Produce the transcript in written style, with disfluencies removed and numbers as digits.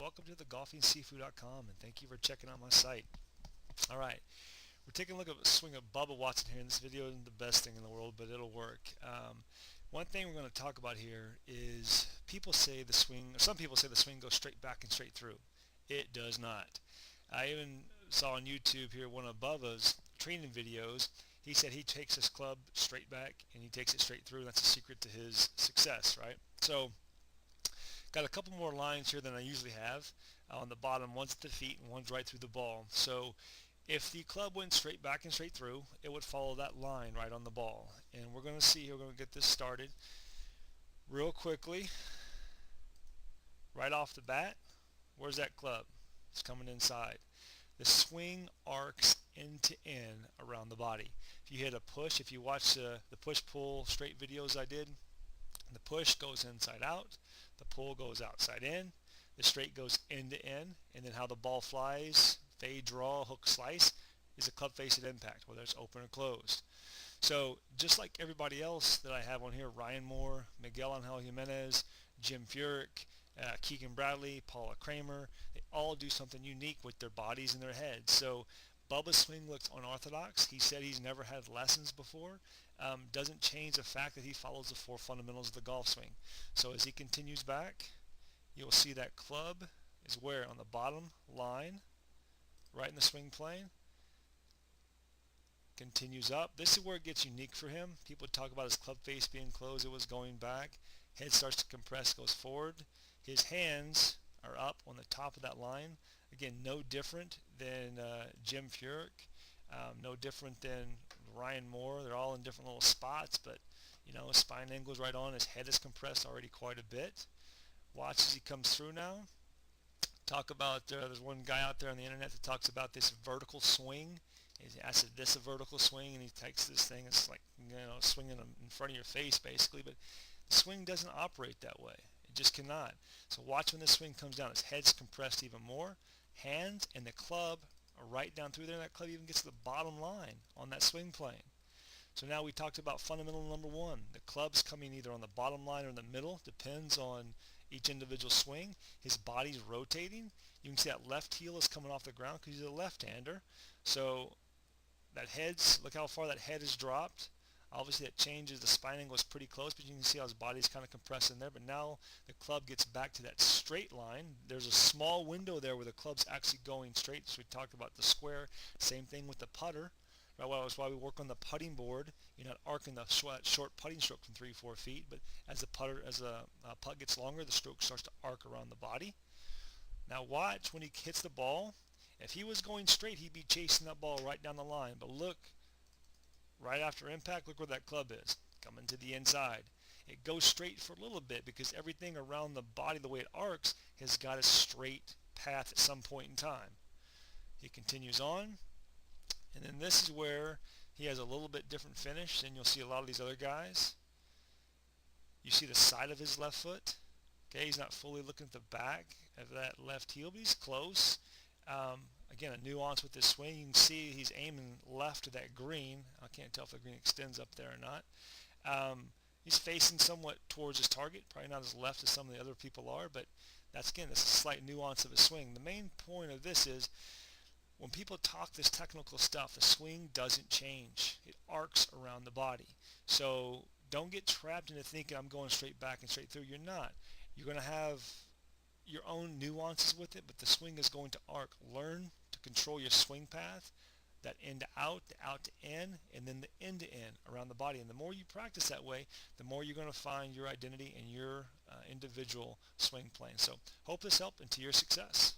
welcome to thegolfingseafood.com, and thank you for checking out my site. Alright, we're taking a look at a swing of Bubba Watson here, and this video isn't the best thing in the world, but it'll work. One thing we're going to talk about here is people say the swing, or some people say the swing goes straight back and straight through. It does not. I even saw on YouTube here one of Bubba's training videos. He said he takes his club straight back and he takes it straight through. That's the secret to his success, right? So got a couple more lines here than I usually have. On the bottom, one's at the feet and one's right through the ball. So if the club went straight back and straight through, it would follow that line right on the ball. And we're going to see here, we're going to get this started real quickly. Right off the bat, where's that club? It's coming inside. The swing arcs end to end around the body. If you hit a push, if you watch the push-pull straight videos I did, the push goes inside out, the pull goes outside in, the straight goes end to end, and then how the ball flies, fade, draw, hook, slice, is a club face at impact, whether it's open or closed. So just like everybody else that I have on here, Ryan Moore, Miguel Angel Jimenez, Jim Furyk, Keegan Bradley, Paula Kramer, they all do something unique with their bodies and their heads. So Bubba's swing looks unorthodox. He said he's never had lessons before. Doesn't change the fact that he follows the 4 fundamentals of the golf swing. So as he continues back, you'll see that club is where? On the bottom line, right in the swing plane. Continues up. This is where it gets unique for him. People talk about his club face being closed. It was going back. Head starts to compress, goes forward. His hands are up on the top of that line. Again, no different than Jim Furyk. No different than Ryan Moore. They're all in different little spots, but you know, his spine angle's right on. His head is compressed already quite a bit. Watch as he comes through now. Talk about, there's one guy out there on the internet that talks about this vertical swing. I said, this a vertical swing, and he takes this thing, it's like, you know, swinging in front of your face basically, but the swing doesn't operate that way. It just cannot. So watch when this swing comes down. His head's compressed even more. Hands and the club are right down through there, and that club even gets to the bottom line on that swing plane. So now we talked about fundamental number 1. The club's coming either on the bottom line or in the middle, depends on each individual swing. His body's rotating. You can see that left heel is coming off the ground because he's a left-hander. So that head's, look how far that head is dropped. Obviously that changes, the spine angle is pretty close, but you can see how his body's kind of compressed in there. But now the club gets back to that straight line. There's a small window there where the club's actually going straight. So we talked about the square. Same thing with the putter. Right, well, that's why we work on the putting board. You're not arcing the short putting stroke from 3-4 feet, but as the putt gets longer, the stroke starts to arc around the body. Now watch when he hits the ball. If he was going straight, he'd be chasing that ball right down the line. But look, right after impact, look where that club is, coming to the inside. It goes straight for a little bit because everything around the body, the way it arcs, has got a straight path at some point in time. He continues on. And then this is where he has a little bit different finish than you'll see a lot of these other guys. You see the side of his left foot. Okay, he's not fully looking at the back of that left heel, but he's close. Again, a nuance with this swing. You can see he's aiming left to that green. I can't tell if the green extends up there or not. He's facing somewhat towards his target, probably not as left as some of the other people are, but that's, again, this is a slight nuance of his swing. The main point of this is, when people talk this technical stuff, the swing doesn't change. It arcs around the body. So don't get trapped into thinking I'm going straight back and straight through. You're not. You're going to have your own nuances with it, but the swing is going to arc. Learn to control your swing path, that end to out, the out to in, and then the end to end around the body. And the more you practice that way, the more you're going to find your identity and your individual swing plane. So hope this helped, and to your success.